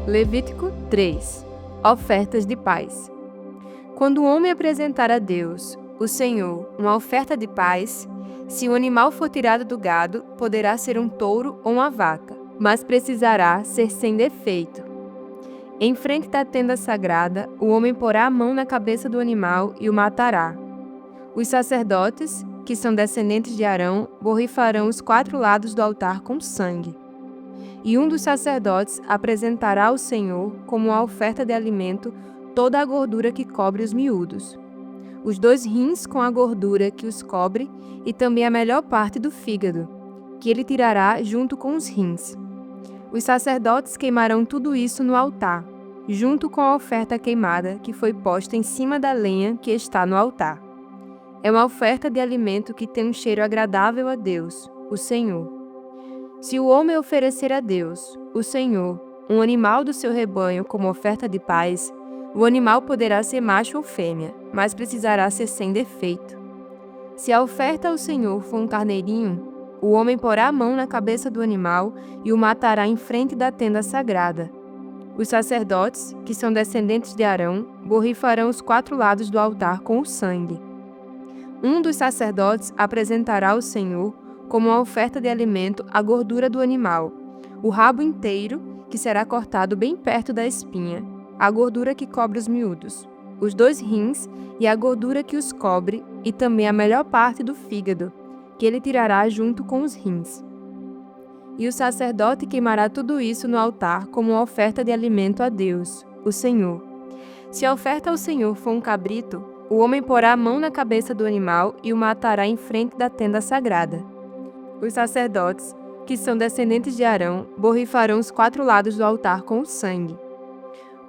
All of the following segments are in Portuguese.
Levítico 3. Ofertas de paz. Quando o homem apresentar a Deus, o Senhor, uma oferta de paz, se o animal for tirado do gado, poderá ser um touro ou uma vaca, mas precisará ser sem defeito. Em frente da tenda sagrada, o homem porá a mão na cabeça do animal e o matará. Os sacerdotes, que são descendentes de Arão, borrifarão os 4 lados do altar com sangue. E um dos sacerdotes apresentará ao Senhor, como uma oferta de alimento, toda a gordura que cobre os miúdos, os 2 rins com a gordura que os cobre e também a melhor parte do fígado, que ele tirará junto com os rins. Os sacerdotes queimarão tudo isso no altar, junto com a oferta queimada que foi posta em cima da lenha que está no altar. É uma oferta de alimento que tem um cheiro agradável a Deus, o Senhor. Se o homem oferecer a Deus, o Senhor, um animal do seu rebanho como oferta de paz, o animal poderá ser macho ou fêmea, mas precisará ser sem defeito. Se a oferta ao Senhor for um carneirinho, o homem porá a mão na cabeça do animal e o matará em frente da tenda sagrada. Os sacerdotes, que são descendentes de Arão, borrifarão os 4 lados do altar com o sangue. Um dos sacerdotes apresentará ao Senhor, como uma oferta de alimento, a gordura do animal, o rabo inteiro, que será cortado bem perto da espinha, a gordura que cobre os miúdos, os 2 rins e a gordura que os cobre, e também a melhor parte do fígado, que ele tirará junto com os rins. E o sacerdote queimará tudo isso no altar como uma oferta de alimento a Deus, o Senhor. Se a oferta ao Senhor for um cabrito, o homem porá a mão na cabeça do animal e o matará em frente da tenda sagrada. Os sacerdotes, que são descendentes de Arão, borrifarão os 4 lados do altar com o sangue.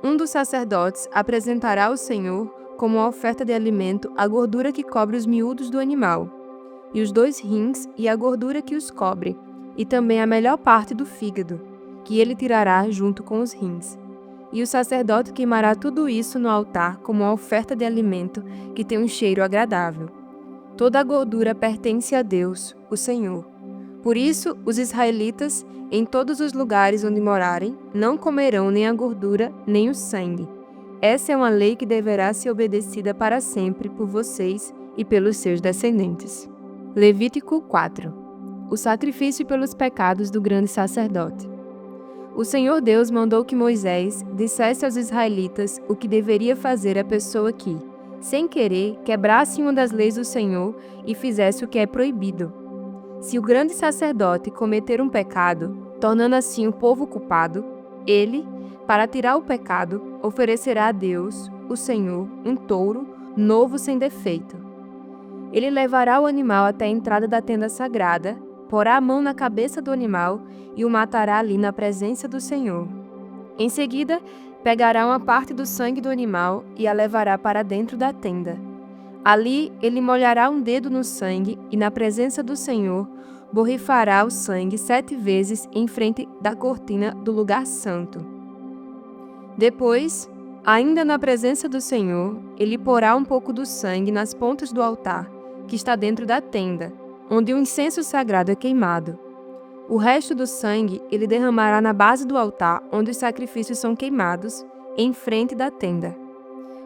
Um dos sacerdotes apresentará ao Senhor, como uma oferta de alimento, a gordura que cobre os miúdos do animal, e os 2 rins e a gordura que os cobre, e também a melhor parte do fígado, que ele tirará junto com os rins. E o sacerdote queimará tudo isso no altar como uma oferta de alimento que tem um cheiro agradável. Toda a gordura pertence a Deus, o Senhor. Por isso, os israelitas, em todos os lugares onde morarem, não comerão nem a gordura, nem o sangue. Essa é uma lei que deverá ser obedecida para sempre por vocês e pelos seus descendentes. Levítico 4. O sacrifício pelos pecados do grande sacerdote. O Senhor Deus mandou que Moisés dissesse aos israelitas o que deveria fazer a pessoa que, sem querer, quebrasse uma das leis do Senhor e fizesse o que é proibido. Se o grande sacerdote cometer um pecado, tornando assim o povo culpado, ele, para tirar o pecado, oferecerá a Deus, o Senhor, um touro novo sem defeito. Ele levará o animal até a entrada da tenda sagrada, porá a mão na cabeça do animal e o matará ali na presença do Senhor. Em seguida, pegará uma parte do sangue do animal e a levará para dentro da tenda. Ali, ele molhará um dedo no sangue e, na presença do Senhor, borrifará o sangue 7 vezes em frente da cortina do lugar santo. Depois, ainda na presença do Senhor, ele porá um pouco do sangue nas pontas do altar, que está dentro da tenda, onde o incenso sagrado é queimado. O resto do sangue ele derramará na base do altar, onde os sacrifícios são queimados, em frente da tenda.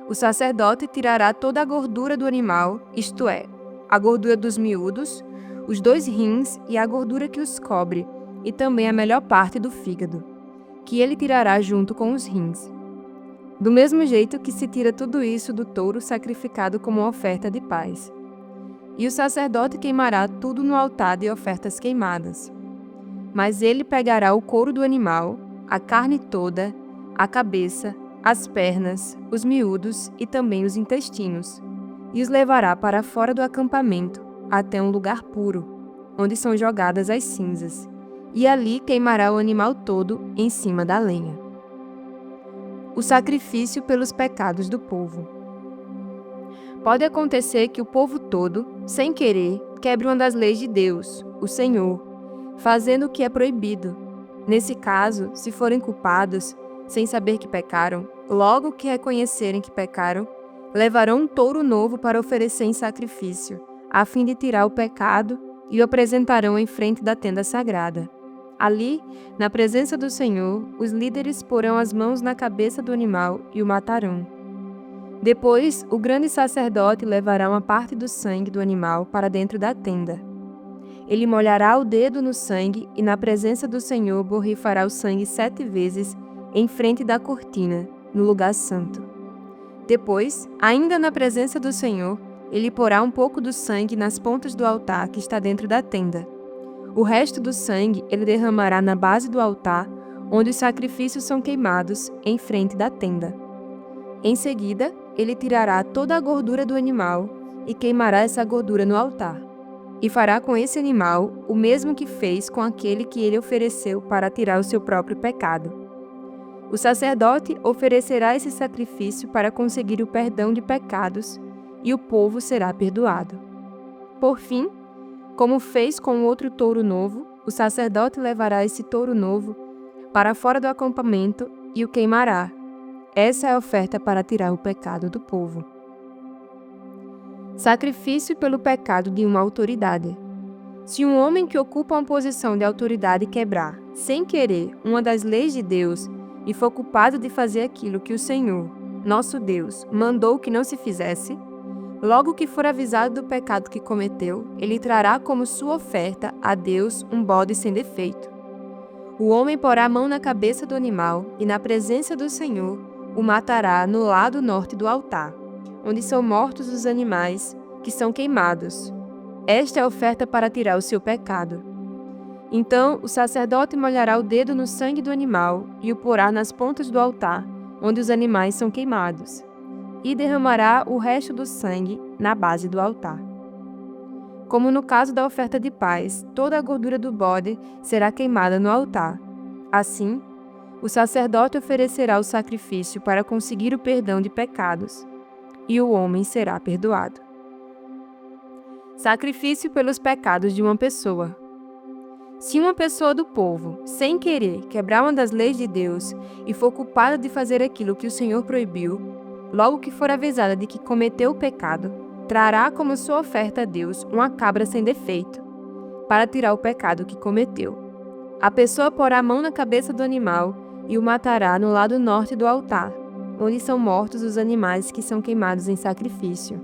O sacerdote tirará toda a gordura do animal, isto é, a gordura dos miúdos, os 2 rins e a gordura que os cobre, e também a melhor parte do fígado, que ele tirará junto com os rins. Do mesmo jeito que se tira tudo isso do touro sacrificado como uma oferta de paz. E o sacerdote queimará tudo no altar de ofertas queimadas. Mas ele pegará o couro do animal, a carne toda, a cabeça, as pernas, os miúdos e também os intestinos, e os levará para fora do acampamento, até um lugar puro, onde são jogadas as cinzas, e ali queimará o animal todo em cima da lenha. O sacrifício pelos pecados do povo. Pode acontecer que o povo todo, sem querer, quebre uma das leis de Deus, o Senhor, fazendo o que é proibido. Nesse caso, se forem culpados, sem saber que pecaram, logo que reconhecerem que pecaram, levarão um touro novo para oferecer em sacrifício, a fim de tirar o pecado, e o apresentarão em frente da tenda sagrada. Ali, na presença do Senhor, os líderes porão as mãos na cabeça do animal e o matarão. Depois, o grande sacerdote levará uma parte do sangue do animal para dentro da tenda. Ele molhará o dedo no sangue e, na presença do Senhor, borrifará o sangue 7 vezes em frente da cortina, no lugar santo. Depois, ainda na presença do Senhor, ele porá um pouco do sangue nas pontas do altar que está dentro da tenda. O resto do sangue ele derramará na base do altar, onde os sacrifícios são queimados, em frente da tenda. Em seguida, ele tirará toda a gordura do animal e queimará essa gordura no altar. E fará com esse animal o mesmo que fez com aquele que ele ofereceu para tirar o seu próprio pecado. O sacerdote oferecerá esse sacrifício para conseguir o perdão de pecados, e o povo será perdoado. Por fim, como fez com o outro touro novo, o sacerdote levará esse touro novo para fora do acampamento e o queimará. Essa é a oferta para tirar o pecado do povo. Sacrifício pelo pecado de uma autoridade. Se um homem que ocupa uma posição de autoridade quebrar, sem querer, uma das leis de Deus e for culpado de fazer aquilo que o Senhor, nosso Deus, mandou que não se fizesse, logo que for avisado do pecado que cometeu, ele trará como sua oferta a Deus um bode sem defeito. O homem porá a mão na cabeça do animal e, na presença do Senhor, o matará no lado norte do altar, onde são mortos os animais que são queimados. Esta é a oferta para tirar o seu pecado. Então o sacerdote molhará o dedo no sangue do animal e o porá nas pontas do altar, onde os animais são queimados, e derramará o resto do sangue na base do altar. Como no caso da oferta de paz, toda a gordura do bode será queimada no altar. Assim, o sacerdote oferecerá o sacrifício para conseguir o perdão de pecados, e o homem será perdoado. Sacrifício pelos pecados de uma pessoa. Se uma pessoa do povo, sem querer, quebrar uma das leis de Deus e for culpada de fazer aquilo que o Senhor proibiu, logo que for avisada de que cometeu o pecado, trará como sua oferta a Deus uma cabra sem defeito, para tirar o pecado que cometeu. A pessoa porá a mão na cabeça do animal e o matará no lado norte do altar, onde são mortos os animais que são queimados em sacrifício.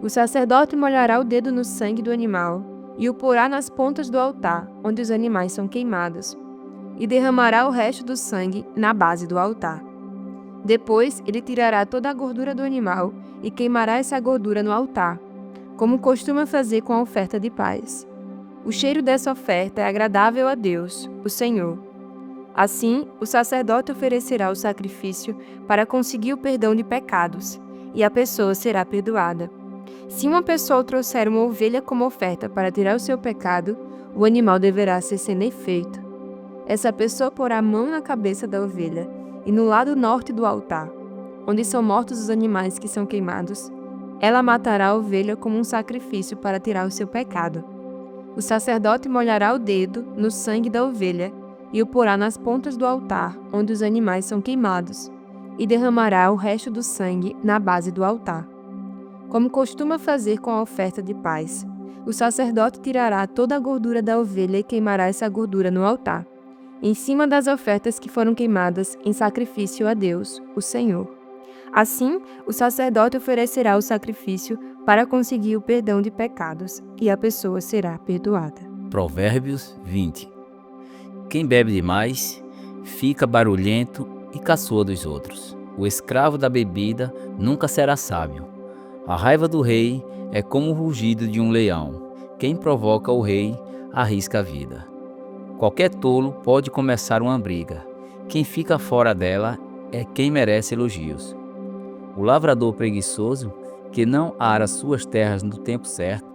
O sacerdote molhará o dedo no sangue do animal e o porá nas pontas do altar, onde os animais são queimados, e derramará o resto do sangue na base do altar. Depois, ele tirará toda a gordura do animal e queimará essa gordura no altar, como costuma fazer com a oferta de paz. O cheiro dessa oferta é agradável a Deus, o Senhor. Assim, o sacerdote oferecerá o sacrifício para conseguir o perdão de pecados, e a pessoa será perdoada. Se uma pessoa trouxer uma ovelha como oferta para tirar o seu pecado, o animal deverá ser sem defeito. Essa pessoa porá a mão na cabeça da ovelha e no lado norte do altar, onde são mortos os animais que são queimados, ela matará a ovelha como um sacrifício para tirar o seu pecado. O sacerdote molhará o dedo no sangue da ovelha e o porá nas pontas do altar, onde os animais são queimados, e derramará o resto do sangue na base do altar. Como costuma fazer com a oferta de paz, o sacerdote tirará toda a gordura da ovelha e queimará essa gordura no altar, em cima das ofertas que foram queimadas em sacrifício a Deus, o Senhor. Assim, o sacerdote oferecerá o sacrifício para conseguir o perdão de pecados, e a pessoa será perdoada. Provérbios 20. Quem bebe demais fica barulhento e caçoa dos outros. O escravo da bebida nunca será sábio. A raiva do rei é como o rugido de um leão. Quem provoca o rei arrisca a vida. Qualquer tolo pode começar uma briga. Quem fica fora dela é quem merece elogios. O lavrador preguiçoso, que não ara suas terras no tempo certo,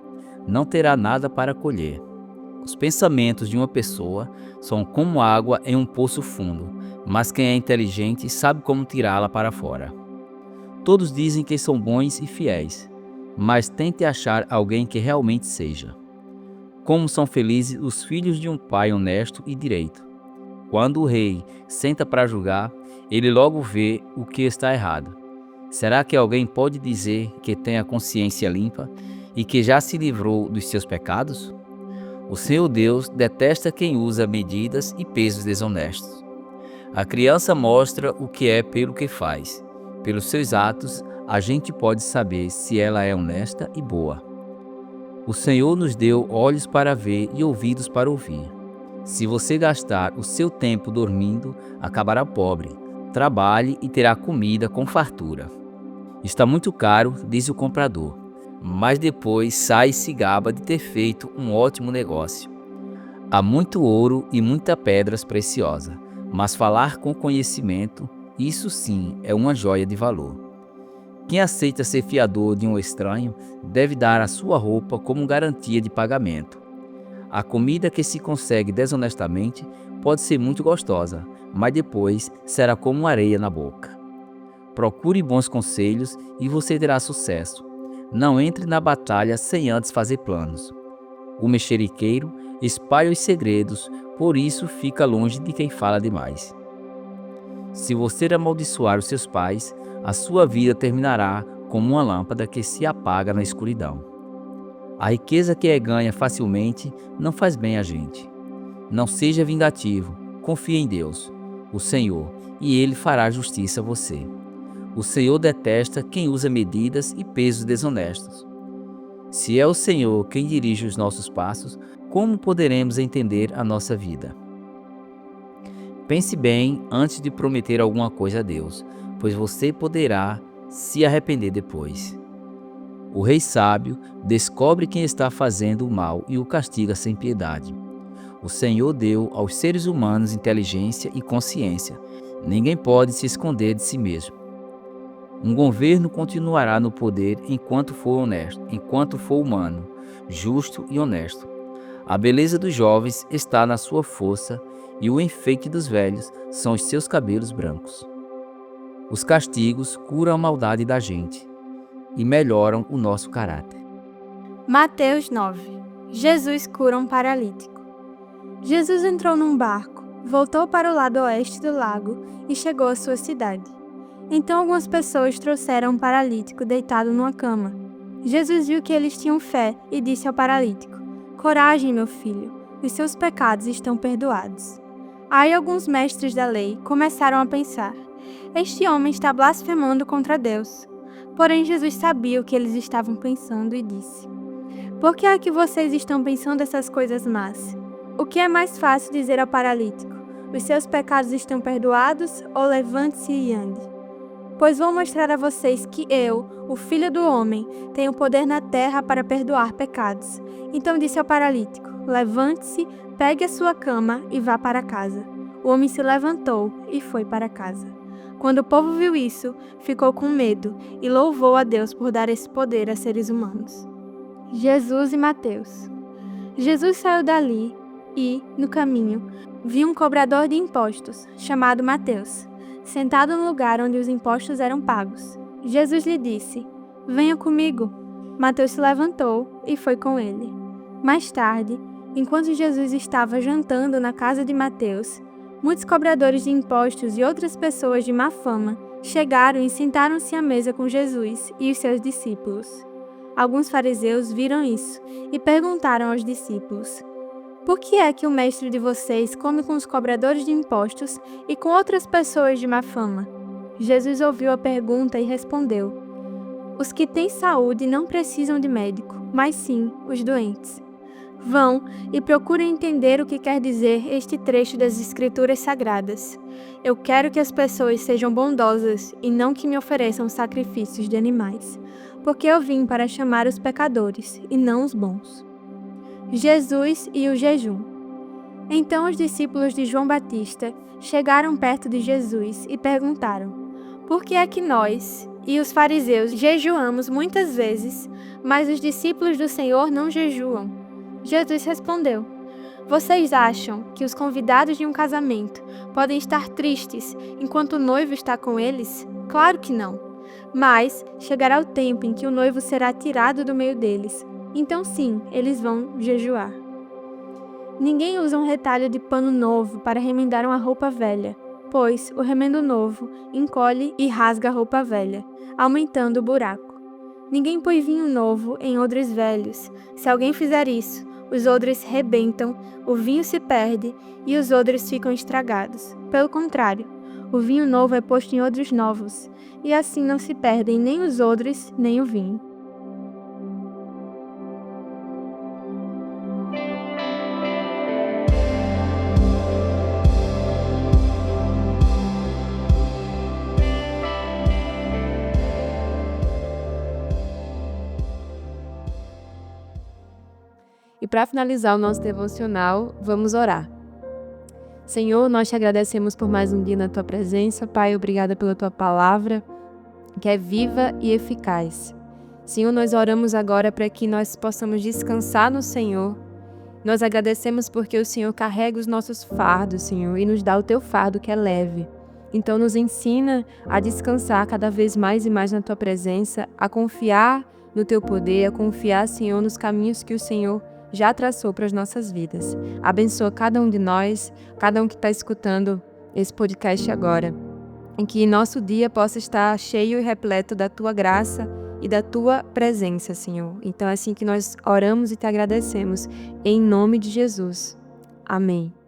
não terá nada para colher. Os pensamentos de uma pessoa são como água em um poço fundo, mas quem é inteligente sabe como tirá-la para fora. Todos dizem que são bons e fiéis, mas tente achar alguém que realmente seja. Como são felizes os filhos de um pai honesto e direito. Quando o rei senta para julgar, ele logo vê o que está errado. Será que alguém pode dizer que tem a consciência limpa e que já se livrou dos seus pecados? O Senhor Deus detesta quem usa medidas e pesos desonestos. A criança mostra o que é pelo que faz. Pelos seus atos, a gente pode saber se ela é honesta e boa. O Senhor nos deu olhos para ver e ouvidos para ouvir. Se você gastar o seu tempo dormindo, acabará pobre. Trabalhe e terá comida com fartura. Está muito caro, diz o comprador, mas depois sai e se gaba de ter feito um ótimo negócio. Há muito ouro e muita pedras preciosas, mas falar com conhecimento, isso sim é uma joia de valor. Quem aceita ser fiador de um estranho deve dar a sua roupa como garantia de pagamento. A comida que se consegue desonestamente pode ser muito gostosa, mas depois será como areia na boca. Procure bons conselhos e você terá sucesso. Não entre na batalha sem antes fazer planos. O mexeriqueiro espalha os segredos, por isso fica longe de quem fala demais. Se você amaldiçoar os seus pais, a sua vida terminará como uma lâmpada que se apaga na escuridão. A riqueza que é ganha facilmente não faz bem a gente. Não seja vingativo, confie em Deus, o Senhor, e Ele fará justiça a você. O Senhor detesta quem usa medidas e pesos desonestos. Se é o Senhor quem dirige os nossos passos, como poderemos entender a nossa vida? Pense bem antes de prometer alguma coisa a Deus, pois você poderá se arrepender depois. O rei sábio descobre quem está fazendo o mal e o castiga sem piedade. O Senhor deu aos seres humanos inteligência e consciência. Ninguém pode se esconder de si mesmo. Um governo continuará no poder enquanto for honesto, enquanto for humano, justo e honesto. A beleza dos jovens está na sua força e o enfeite dos velhos são os seus cabelos brancos. Os castigos curam a maldade da gente e melhoram o nosso caráter. Mateus 9. Jesus cura um paralítico. Jesus entrou num barco, voltou para o lado oeste do lago e chegou à sua cidade. Então algumas pessoas trouxeram um paralítico deitado numa cama. Jesus viu que eles tinham fé e disse ao paralítico: "Coragem, meu filho, os seus pecados estão perdoados." Aí alguns mestres da lei começaram a pensar: "Este homem está blasfemando contra Deus." Porém Jesus sabia o que eles estavam pensando e disse: "Por que é que vocês estão pensando essas coisas más? O que é mais fácil dizer ao paralítico: os seus pecados estão perdoados, ou levante-se e ande? Pois vou mostrar a vocês que eu, o Filho do Homem, tenho poder na terra para perdoar pecados." Então disse ao paralítico: "Levante-se, pegue a sua cama e vá para casa." O homem se levantou e foi para casa. Quando o povo viu isso, ficou com medo e louvou a Deus por dar esse poder a seres humanos. Jesus e Mateus. Jesus saiu dali e, no caminho, viu um cobrador de impostos, chamado Mateus, sentado no lugar onde os impostos eram pagos. Jesus lhe disse: "Venha comigo." Mateus se levantou e foi com ele. Mais tarde, enquanto Jesus estava jantando na casa de Mateus, muitos cobradores de impostos e outras pessoas de má fama chegaram e sentaram-se à mesa com Jesus e os seus discípulos. Alguns fariseus viram isso e perguntaram aos discípulos: "Por que é que o mestre de vocês come com os cobradores de impostos e com outras pessoas de má fama?" Jesus ouviu a pergunta e respondeu: "Os que têm saúde não precisam de médico, mas sim os doentes. Vão e procurem entender o que quer dizer este trecho das Escrituras Sagradas. Eu quero que as pessoas sejam bondosas e não que me ofereçam sacrifícios de animais, porque eu vim para chamar os pecadores e não os bons." Jesus e o jejum. Então os discípulos de João Batista chegaram perto de Jesus e perguntaram: "Por que é que nós e os fariseus jejuamos muitas vezes, mas os discípulos do Senhor não jejuam?" Jesus respondeu: "Vocês acham que os convidados de um casamento podem estar tristes enquanto o noivo está com eles? Claro que não. Mas chegará o tempo em que o noivo será tirado do meio deles. Então sim, eles vão jejuar. Ninguém usa um retalho de pano novo para remendar uma roupa velha, pois o remendo novo encolhe e rasga a roupa velha, aumentando o buraco. Ninguém põe vinho novo em odres velhos. Se alguém fizer isso, os odres rebentam, o vinho se perde e os odres ficam estragados. Pelo contrário, o vinho novo é posto em odres novos, e assim não se perdem nem os odres, nem o vinho. E para finalizar o nosso devocional, vamos orar. Senhor, nós te agradecemos por mais um dia na Tua presença. Pai, obrigada pela Tua palavra, que é viva e eficaz. Senhor, nós oramos agora para que nós possamos descansar no Senhor. Nós agradecemos porque o Senhor carrega os nossos fardos, Senhor, e nos dá o Teu fardo que é leve. Então, nos ensina a descansar cada vez mais e mais na Tua presença, a confiar no Teu poder, a confiar, Senhor, nos caminhos que o Senhor já traçou para as nossas vidas. Abençoa cada um de nós, cada um que está escutando esse podcast agora, em que nosso dia possa estar cheio e repleto da Tua graça e da Tua presença, Senhor. Então é assim que nós oramos e Te agradecemos, em nome de Jesus. Amém.